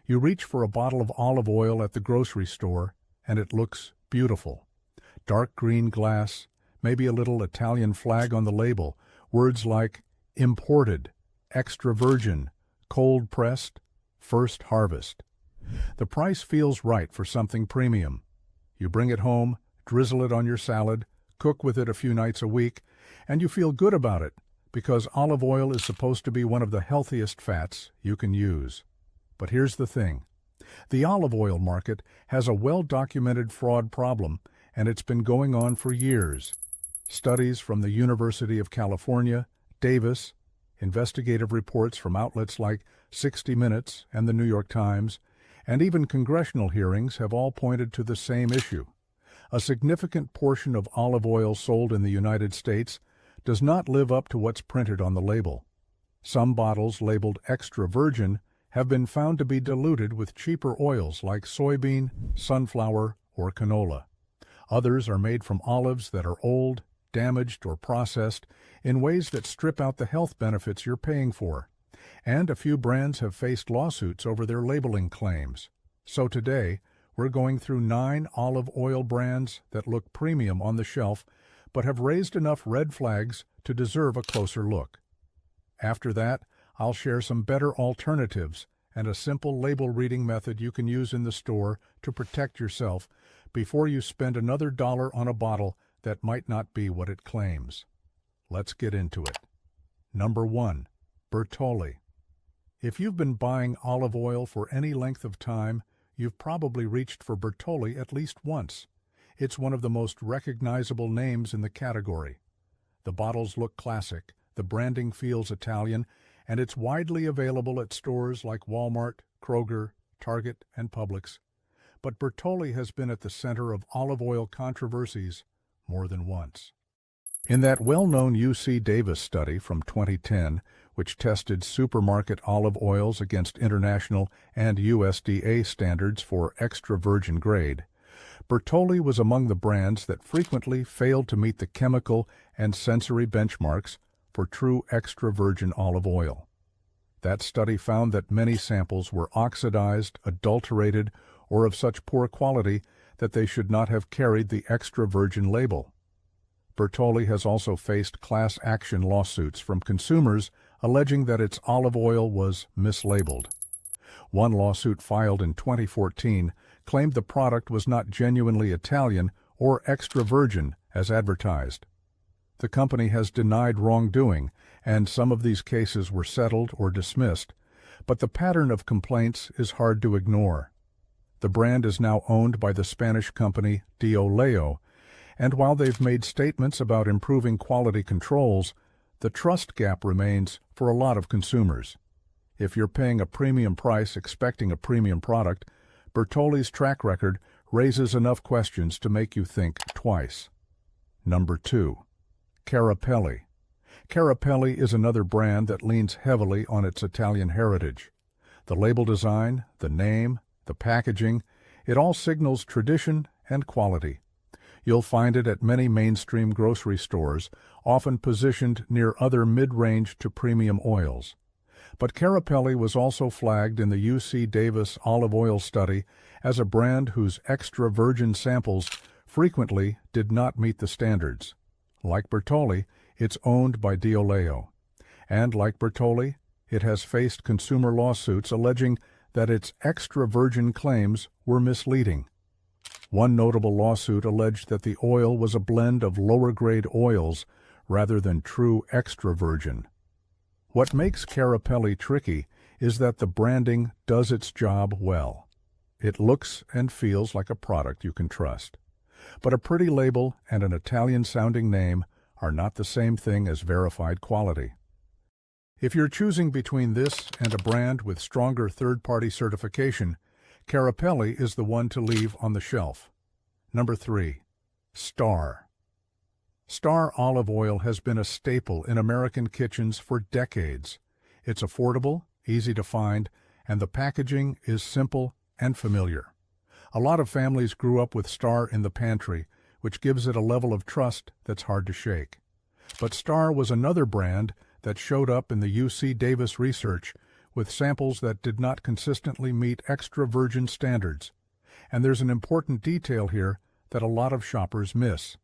You reach for a bottle of olive oil at the grocery store, and it looks beautiful. Dark green glass, maybe a little Italian flag on the label, words like imported, extra virgin, cold pressed, first harvest. The price feels right for something premium. You bring it home, drizzle it on your salad, cook with it a few nights a week, and you feel good about it because olive oil is supposed to be one of the healthiest fats you can use. But here's the thing. The olive oil market has a well-documented fraud problem, and it's been going on for years. Studies from the University of California, Davis, investigative reports from outlets like 60 Minutes and the New York Times, and even congressional hearings have all pointed to the same issue. A significant portion of olive oil sold in the United States does not live up to what's printed on the label. Some bottles labeled extra virgin have been found to be diluted with cheaper oils like soybean, sunflower, or canola. Others are made from olives that are old, damaged, or processed in ways that strip out the health benefits you're paying for. And a few brands have faced lawsuits over their labeling claims. So today, we're going through 9 olive oil brands that look premium on the shelf but have raised enough red flags to deserve a closer look. After that, I'll share some better alternatives and a simple label reading method you can use in the store to protect yourself before you spend another $1 on a bottle that might not be what it claims. Let's get into it. Number 1. Bertolli. If you've been buying olive oil for any length of time, you've probably reached for Bertolli at least once. It's one of the most recognizable names in the category. The bottles look classic, the branding feels Italian, and it's widely available at stores like Walmart, Kroger, Target, and Publix. But Bertolli has been at the center of olive oil controversies more than once. In that well-known UC Davis study from 2010, which tested supermarket olive oils against international and USDA standards for extra virgin grade, Bertolli was among the brands that frequently failed to meet the chemical and sensory benchmarks for true extra virgin olive oil. That study found that many samples were oxidized, adulterated, or of such poor quality that they should not have carried the extra virgin label. Bertolli has also faced class action lawsuits from consumers alleging that its olive oil was mislabeled. One lawsuit filed in 2014 claimed the product was not genuinely Italian or extra virgin as advertised. The company has denied wrongdoing, and some of these cases were settled or dismissed, but the pattern of complaints is hard to ignore. The brand is now owned by the Spanish company Dioleo, and while they've made statements about improving quality controls, the trust gap remains for a lot of consumers. If you're paying a premium price expecting a premium product, Bertolli's track record raises enough questions to make you think twice. Number 2. Carapelli. Carapelli is another brand that leans heavily on its Italian heritage. The label design, the name, the packaging, it all signals tradition and quality. You'll find it at many mainstream grocery stores, often positioned near other mid-range to premium oils. But Carapelli was also flagged in the UC Davis olive oil study as a brand whose extra virgin samples frequently did not meet the standards. Like Bertolli, it's owned by Dioleo. And like Bertolli, it has faced consumer lawsuits alleging that its extra virgin claims were misleading. One notable lawsuit alleged that the oil was a blend of lower-grade oils rather than true extra virgin. What makes Carapelli tricky is that the branding does its job well. It looks and feels like a product you can trust. But a pretty label and an Italian-sounding name are not the same thing as verified quality. If you're choosing between this and a brand with stronger third-party certification, Carapelli is the one to leave on the shelf. Number 3. Star. Star olive oil has been a staple in American kitchens for decades. It's affordable, easy to find, and the packaging is simple and familiar. A lot of families grew up with Star in the pantry, which gives it a level of trust that's hard to shake. But Star was another brand that showed up in the UC Davis research with samples that did not consistently meet extra virgin standards. And there's an important detail here that a lot of shoppers miss.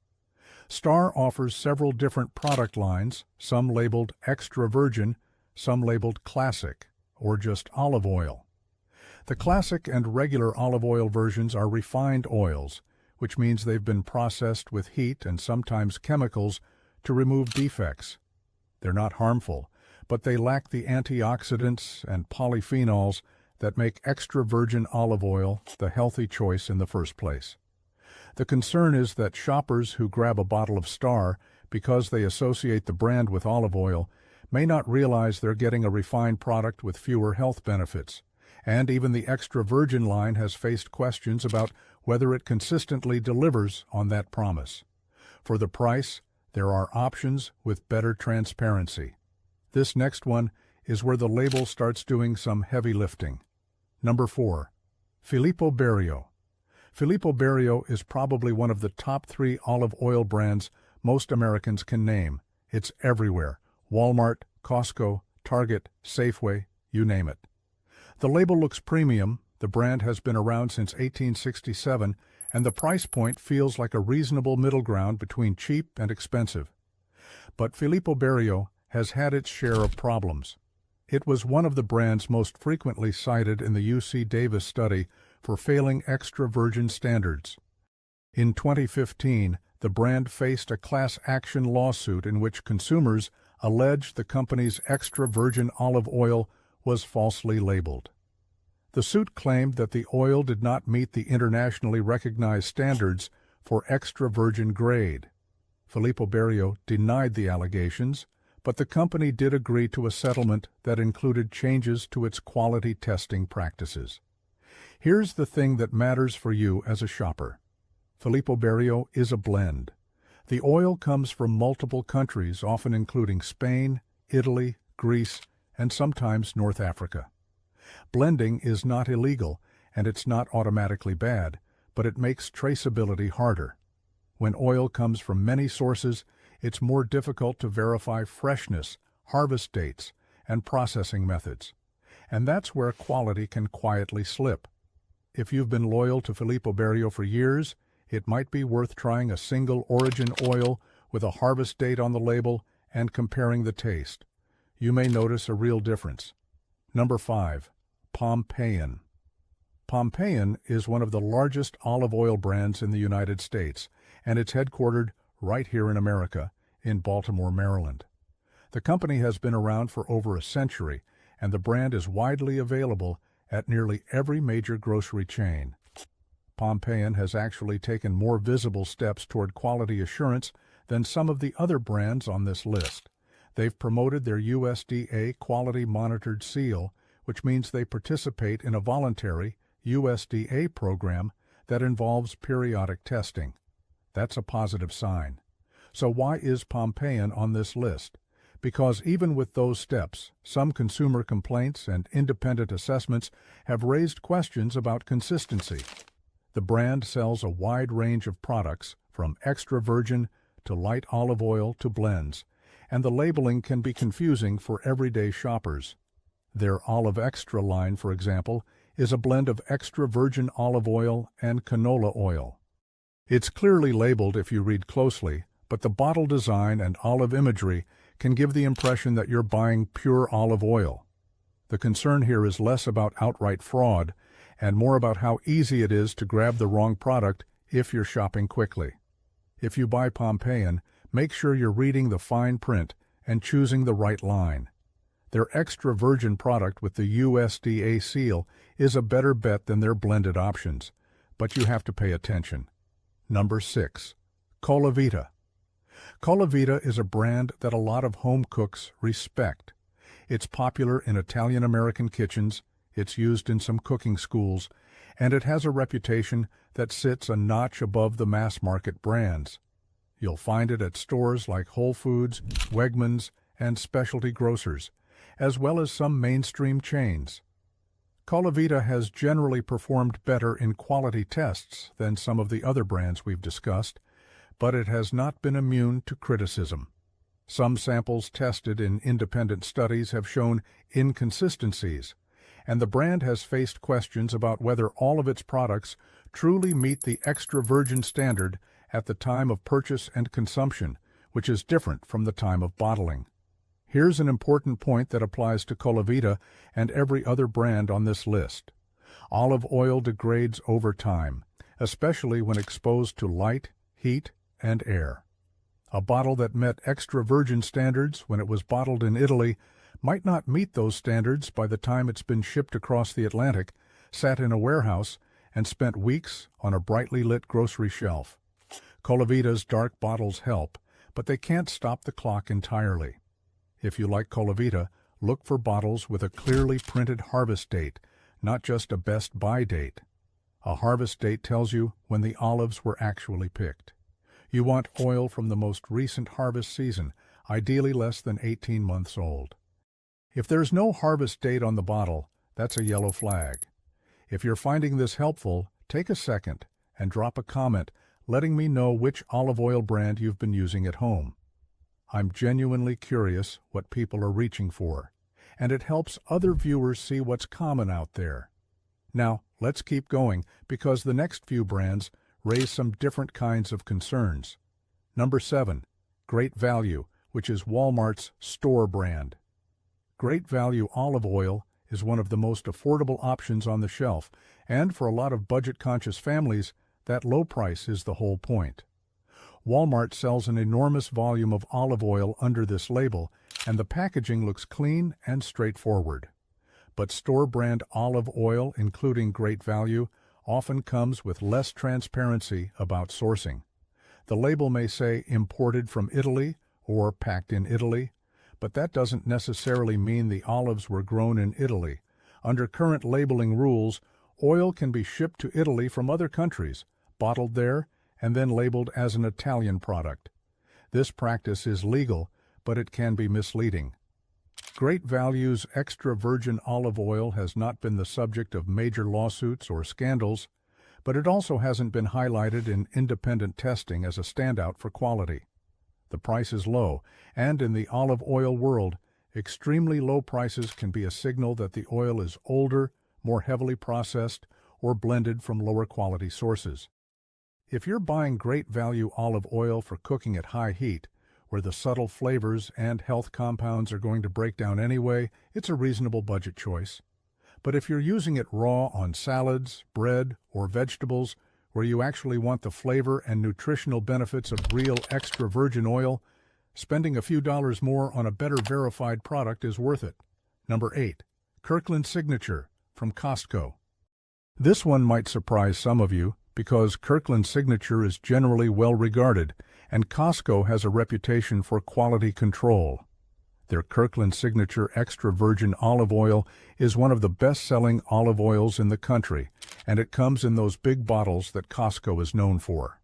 Star offers several different product lines, some labeled extra virgin, some labeled classic, or just olive oil. The classic and regular olive oil versions are refined oils, which means they've been processed with heat and sometimes chemicals to remove defects. They're not harmful, but they lack the antioxidants and polyphenols that make extra virgin olive oil the healthy choice in the first place. The concern is that shoppers who grab a bottle of Star because they associate the brand with olive oil may not realize they're getting a refined product with fewer health benefits. And even the extra virgin line has faced questions about whether it consistently delivers on that promise. For the price, there are options with better transparency. This next one is where the label starts doing some heavy lifting. Number 4. Filippo Berio. Filippo Berio is probably one of the top 3 olive oil brands most Americans can name. It's everywhere. Walmart, Costco, Target, Safeway, you name it. The label looks premium, the brand has been around since 1867, and the price point feels like a reasonable middle ground between cheap and expensive. But Filippo Berio has had its share of problems. It was one of the brands most frequently cited in the UC Davis study for failing extra virgin standards. In 2015, the brand faced a class action lawsuit in which consumers alleged the company's extra virgin olive oil was falsely labeled. The suit claimed that the oil did not meet the internationally recognized standards for extra virgin grade. Filippo Berio denied the allegations, but the company did agree to a settlement that included changes to its quality testing practices. Here's the thing that matters for you as a shopper. Filippo Berio is a blend. The oil comes from multiple countries, often including Spain, Italy, Greece, and sometimes North Africa. Blending is not illegal, and it's not automatically bad, but it makes traceability harder. When oil comes from many sources, it's more difficult to verify freshness, harvest dates, and processing methods. And that's where quality can quietly slip. If you've been loyal to Filippo Berio for years, it might be worth trying a single origin oil with a harvest date on the label and comparing the taste. You may notice a real difference. Number 5. Pompeian. Pompeian is one of the largest olive oil brands in the United States, and it's headquartered right here in America, in Baltimore, Maryland. The company has been around for over a century, and the brand is widely available at nearly every major grocery chain. Pompeian has actually taken more visible steps toward quality assurance than some of the other brands on this list. They've promoted their USDA Quality Monitored Seal, which means they participate in a voluntary USDA program that involves periodic testing. That's a positive sign. So why is Pompeian on this list? Because even with those steps, some consumer complaints and independent assessments have raised questions about consistency. The brand sells a wide range of products, from extra virgin to light olive oil to blends, and the labeling can be confusing for everyday shoppers. Their Olive Extra line, for example, is a blend of extra virgin olive oil and canola oil. It's clearly labeled if you read closely, but the bottle design and olive imagery can give the impression that you're buying pure olive oil. The concern here is less about outright fraud and more about how easy it is to grab the wrong product if you're shopping quickly. If you buy Pompeian, make sure you're reading the fine print and choosing the right line. Their extra virgin product with the USDA seal is a better bet than their blended options, but you have to pay attention. Number 6. Colavita. Colavita is a brand that a lot of home cooks respect. It's popular in Italian-American kitchens, it's used in some cooking schools, and it has a reputation that sits a notch above the mass-market brands. You'll find it at stores like Whole Foods, Wegmans, and specialty grocers, as well as some mainstream chains. Colavita has generally performed better in quality tests than some of the other brands we've discussed, but it has not been immune to criticism. Some samples tested in independent studies have shown inconsistencies, and the brand has faced questions about whether all of its products truly meet the extra virgin standard at the time of purchase and consumption, which is different from the time of bottling. Here's an important point that applies to Colavita and every other brand on this list. Olive oil degrades over time, especially when exposed to light, heat, and air. A bottle that met extra virgin standards when it was bottled in Italy might not meet those standards by the time it's been shipped across the Atlantic, sat in a warehouse, and spent weeks on a brightly lit grocery shelf. Colavita's dark bottles help, but they can't stop the clock entirely. If you like Colavita, look for bottles with a clearly printed harvest date, not just a best buy date. A harvest date tells you when the olives were actually picked. You want oil from the most recent harvest season, ideally less than 18 months old. If there's no harvest date on the bottle, that's a yellow flag. If you're finding this helpful, take a second and drop a comment letting me know which olive oil brand you've been using at home. I'm genuinely curious what people are reaching for, and it helps other viewers see what's common out there. Now, let's keep going because the next few brands raise some different kinds of concerns. Number 7, Great Value, which is Walmart's store brand. Great Value olive oil is one of the most affordable options on the shelf, and for a lot of budget-conscious families, that low price is the whole point. Walmart sells an enormous volume of olive oil under this label, and the packaging looks clean and straightforward. But store-brand olive oil, including Great Value, often comes with less transparency about sourcing. The label may say imported from Italy or packed in Italy, but that doesn't necessarily mean the olives were grown in Italy. Under current labeling rules, oil can be shipped to Italy from other countries, bottled there, and then labeled as an Italian product. This practice is legal, but it can be misleading. Great Value's extra virgin olive oil has not been the subject of major lawsuits or scandals, but it also hasn't been highlighted in independent testing as a standout for quality. The price is low, and in the olive oil world, extremely low prices can be a signal that the oil is older, more heavily processed, or blended from lower quality sources. If you're buying Great Value olive oil for cooking at high heat, where the subtle flavors and health compounds are going to break down anyway, it's a reasonable budget choice. But if you're using it raw on salads, bread, or vegetables, where you actually want the flavor and nutritional benefits of real extra virgin oil, spending a few dollars more on a better verified product is worth it. Number 8, Kirkland Signature from Costco. This one might surprise some of you because Kirkland Signature is generally well regarded, and Costco has a reputation for quality control. Their Kirkland Signature Extra Virgin Olive Oil is one of the best-selling olive oils in the country, and it comes in those big bottles that Costco is known for.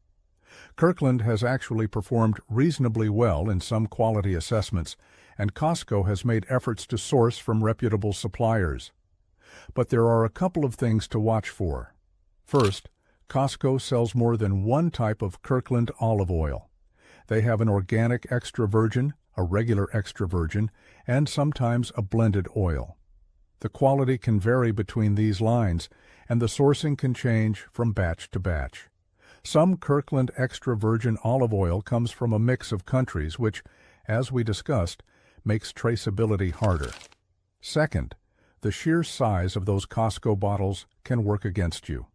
Kirkland has actually performed reasonably well in some quality assessments, and Costco has made efforts to source from reputable suppliers. But there are a couple of things to watch for. First, Costco sells more than one type of Kirkland olive oil. They have an organic extra virgin, a regular extra virgin, and sometimes a blended oil. The quality can vary between these lines, and the sourcing can change from batch to batch. Some Kirkland extra virgin olive oil comes from a mix of countries, which, as we discussed, makes traceability harder. Second, the sheer size of those Costco bottles can work against you.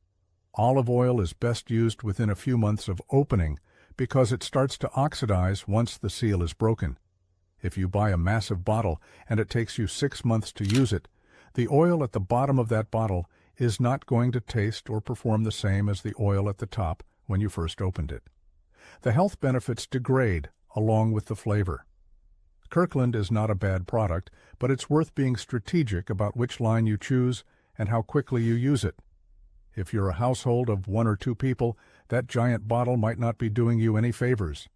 Olive oil is best used within a few months of opening because it starts to oxidize once the seal is broken. If you buy a massive bottle and it takes you 6 months to use it, the oil at the bottom of that bottle is not going to taste or perform the same as the oil at the top when you first opened it. The health benefits degrade along with the flavor. Kirkland is not a bad product, but it's worth being strategic about which line you choose and how quickly you use it. If you're a household of 1 or 2 people, that giant bottle might not be doing you any favors.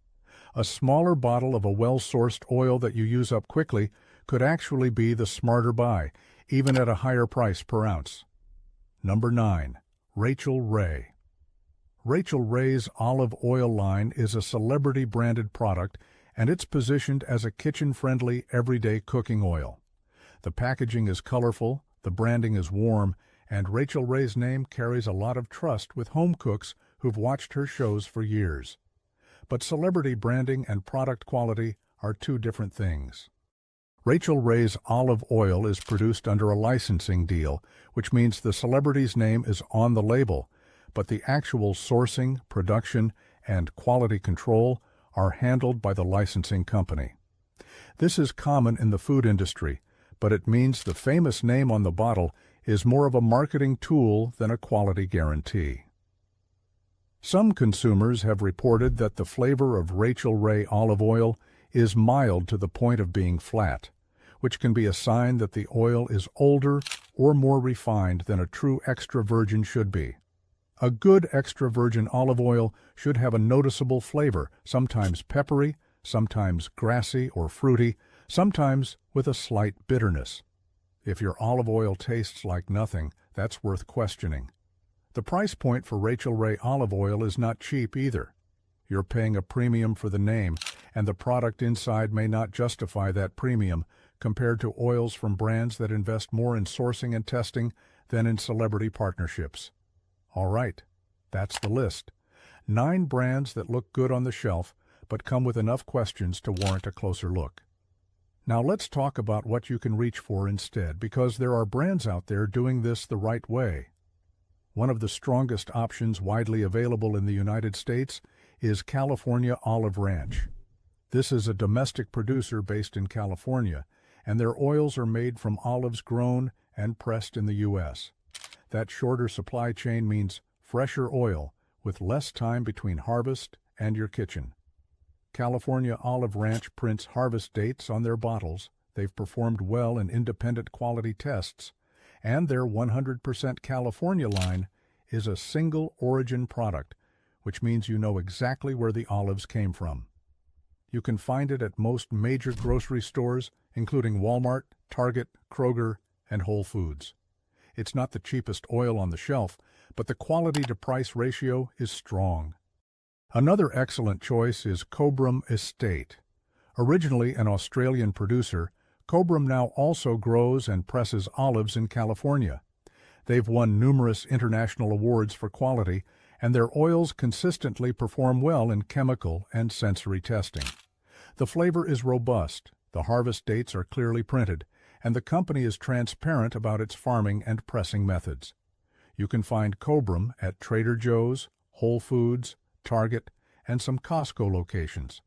A smaller bottle of a well-sourced oil that you use up quickly could actually be the smarter buy, even at a higher price per ounce. Number 9, Rachael Ray. Rachael Ray's olive oil line is a celebrity-branded product, and it's positioned as a kitchen-friendly, everyday cooking oil. The packaging is colorful, the branding is warm, and Rachael Ray's name carries a lot of trust with home cooks who've watched her shows for years. But celebrity branding and product quality are two different things. Rachael Ray's olive oil is produced under a licensing deal, which means the celebrity's name is on the label, but the actual sourcing, production, and quality control are handled by the licensing company. This is common in the food industry, but it means the famous name on the bottle is more of a marketing tool than a quality guarantee. Some consumers have reported that the flavor of Rachael Ray olive oil is mild to the point of being flat, which can be a sign that the oil is older or more refined than a true extra virgin should be. A good extra virgin olive oil should have a noticeable flavor, sometimes peppery, sometimes grassy or fruity, sometimes with a slight bitterness. If your olive oil tastes like nothing, that's worth questioning. The price point for Rachael Ray olive oil is not cheap either. You're paying a premium for the name, and the product inside may not justify that premium compared to oils from brands that invest more in sourcing and testing than in celebrity partnerships. All right, that's the list. 9 brands that look good on the shelf, but come with enough questions to warrant a closer look. Now let's talk about what you can reach for instead, because there are brands out there doing this the right way. One of the strongest options widely available in the United States is California Olive Ranch. This is a domestic producer based in California, and their oils are made from olives grown and pressed in the U.S. That shorter supply chain means fresher oil with less time between harvest and your kitchen. California Olive Ranch prints harvest dates on their bottles. They've performed well in independent quality tests, and their 100% California line is a single origin product, which means you know exactly where the olives came from. You can find it at most major grocery stores, including Walmart, Target, Kroger, and Whole Foods. It's not the cheapest oil on the shelf, but the quality-to-price ratio is strong. Another excellent choice is Cobram Estate. Originally an Australian producer, Cobram now also grows and presses olives in California. They've won numerous international awards for quality, and their oils consistently perform well in chemical and sensory testing. The flavor is robust, the harvest dates are clearly printed, and the company is transparent about its farming and pressing methods. You can find Cobram at Trader Joe's, Whole Foods, Target, and some Costco locations.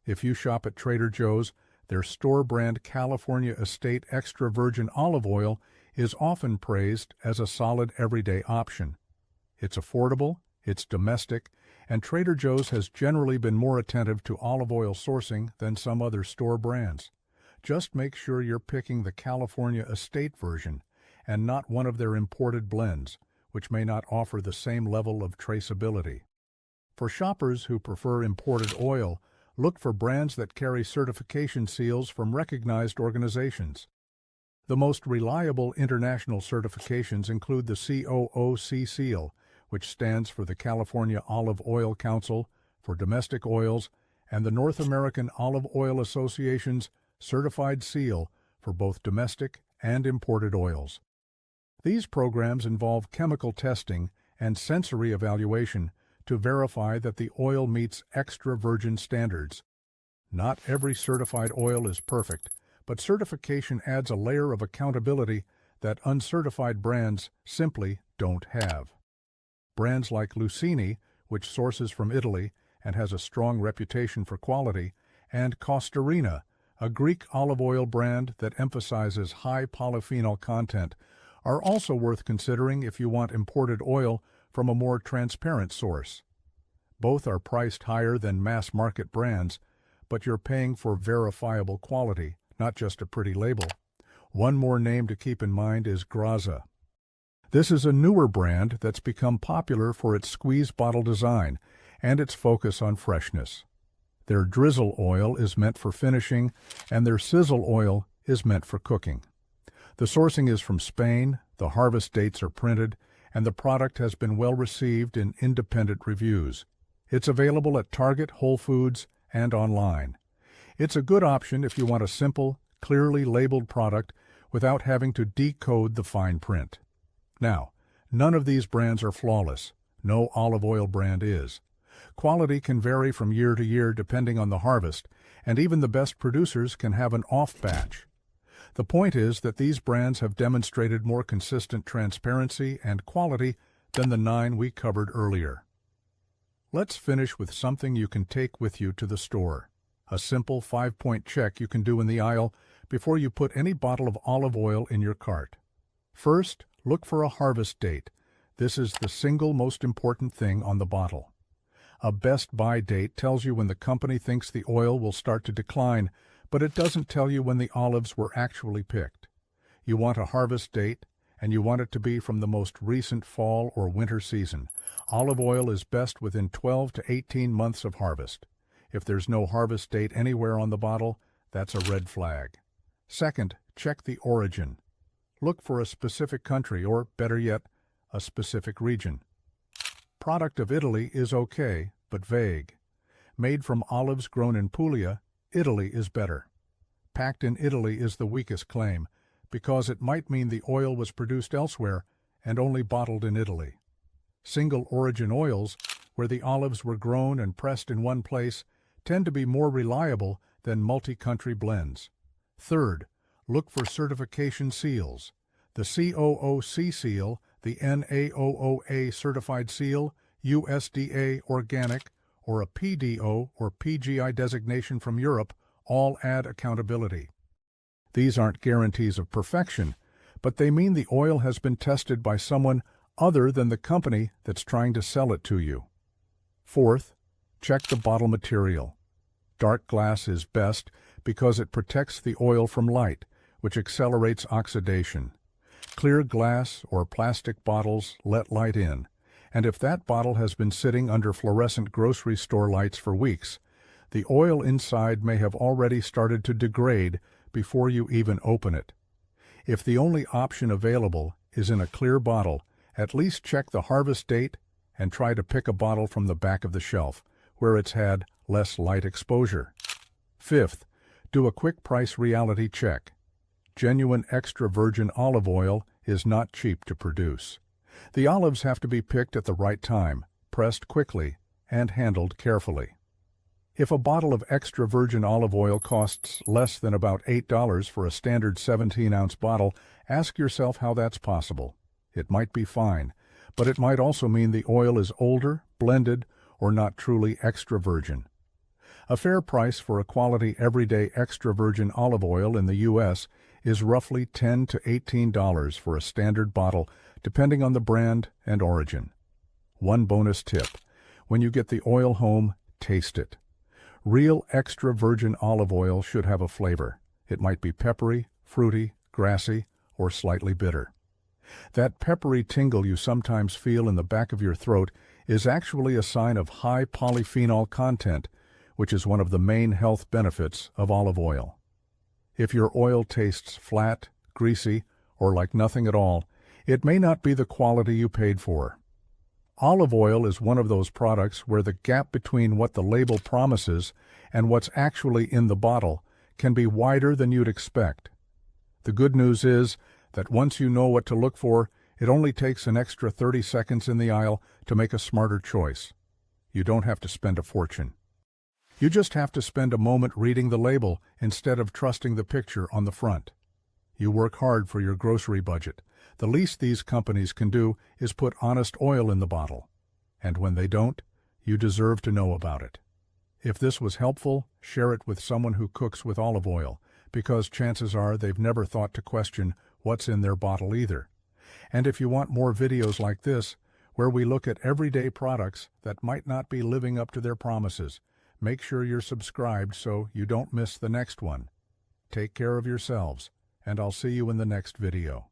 If you shop at Trader Joe's, their store-brand California Estate Extra Virgin Olive Oil is often praised as a solid everyday option. It's affordable, it's domestic, and Trader Joe's has generally been more attentive to olive oil sourcing than some other store brands. Just make sure you're picking the California Estate version and not one of their imported blends, which may not offer the same level of traceability. For shoppers who prefer imported oil, look for brands that carry certification seals from recognized organizations. The most reliable international certifications include the COOC seal, which stands for the California Olive Oil Council for domestic oils, and the North American Olive Oil Association's Certified Seal for both domestic and imported oils. These programs involve chemical testing and sensory evaluation to verify that the oil meets extra virgin standards. Not every certified oil is perfect, but certification adds a layer of accountability that uncertified brands simply don't have. Brands like Lucini, which sources from Italy and has a strong reputation for quality, and Costarina, a Greek olive oil brand that emphasizes high polyphenol content, are also worth considering if you want imported oil from a more transparent source. Both are priced higher than mass-market brands, but you're paying for verifiable quality, not just a pretty label. One more name to keep in mind is Graza. This is a newer brand that's become popular for its squeeze bottle design and its focus on freshness. Their drizzle oil is meant for finishing, and their sizzle oil is meant for cooking. The sourcing is from Spain, the harvest dates are printed, and the product has been well received in independent reviews. It's available at Target, Whole Foods, and online. It's a good option if you want a simple, clearly labeled product without having to decode the fine print. Now, none of these brands are flawless. No olive oil brand is. Quality can vary from year to year depending on the harvest, and even the best producers can have an off batch. The point is that these brands have demonstrated more consistent transparency and quality than the 9 we covered earlier. Let's finish with something you can take with you to the store. A simple 5-point check you can do in the aisle before you put any bottle of olive oil in your cart. First, look for a harvest date. This is the single most important thing on the bottle. A best buy date tells you when the company thinks the oil will start to decline, but it doesn't tell you when the olives were actually picked. You want a harvest date, and you want it to be from the most recent fall or winter season. Olive oil is best within 12 to 18 months of harvest. If there's no harvest date anywhere on the bottle, that's a red flag. Second, check the origin. Look for a specific country, or better yet, a specific region. Product of Italy is okay, but vague. Made from olives grown in Puglia, Italy is better. Packed in Italy is the weakest claim, because it might mean the oil was produced elsewhere and only bottled in Italy. Single origin oils, where the olives were grown and pressed in one place, tend to be more reliable than multi-country blends. Third, look for certification seals. The COOC seal, the NAOOA certified seal, USDA organic, or a PDO or PGI designation from Europe all add accountability. These aren't guarantees of perfection, but they mean the oil has been tested by someone other than the company that's trying to sell it to you. Fourth, check the bottle material. Dark glass is best because it protects the oil from light, which accelerates oxidation. Clear glass or plastic bottles let light in, and if that bottle has been sitting under fluorescent grocery store lights for weeks, the oil inside may have already started to degrade before you even open it. If the only option available is in a clear bottle, at least check the harvest date and try to pick a bottle from the back of the shelf, where it's had less light exposure. Fifth, do a quick price reality check. Genuine extra virgin olive oil is not cheap to produce. The olives have to be picked at the right time, pressed quickly, and handled carefully. If a bottle of extra virgin olive oil costs less than about $8 for a standard 17-ounce bottle, ask yourself how that's possible. It might be fine, but it might also mean the oil is older, blended, or not truly extra virgin. A fair price for a quality everyday extra virgin olive oil in the U.S. is roughly $10 to $18 for a standard bottle, depending on the brand and origin. One bonus tip: when you get the oil home, taste it. Real extra virgin olive oil should have a flavor. It might be peppery, fruity, grassy, or slightly bitter. That peppery tingle you sometimes feel in the back of your throat is actually a sign of high polyphenol content, which is one of the main health benefits of olive oil. If your oil tastes flat, greasy, or like nothing at all, it may not be the quality you paid for. Olive oil is one of those products where the gap between what the label promises and what's actually in the bottle can be wider than you'd expect. The good news is that once you know what to look for, it only takes an extra 30 seconds in the aisle to make a smarter choice. You don't have to spend a fortune. You just have to spend a moment reading the label instead of trusting the picture on the front. You work hard for your grocery budget. The least these companies can do is put honest oil in the bottle. And when they don't, you deserve to know about it. If this was helpful, share it with someone who cooks with olive oil, because chances are they've never thought to question what's in their bottle either. And if you want more videos like this, where we look at everyday products that might not be living up to their promises, make sure you're subscribed so you don't miss the next one. Take care of yourselves, and I'll see you in the next video.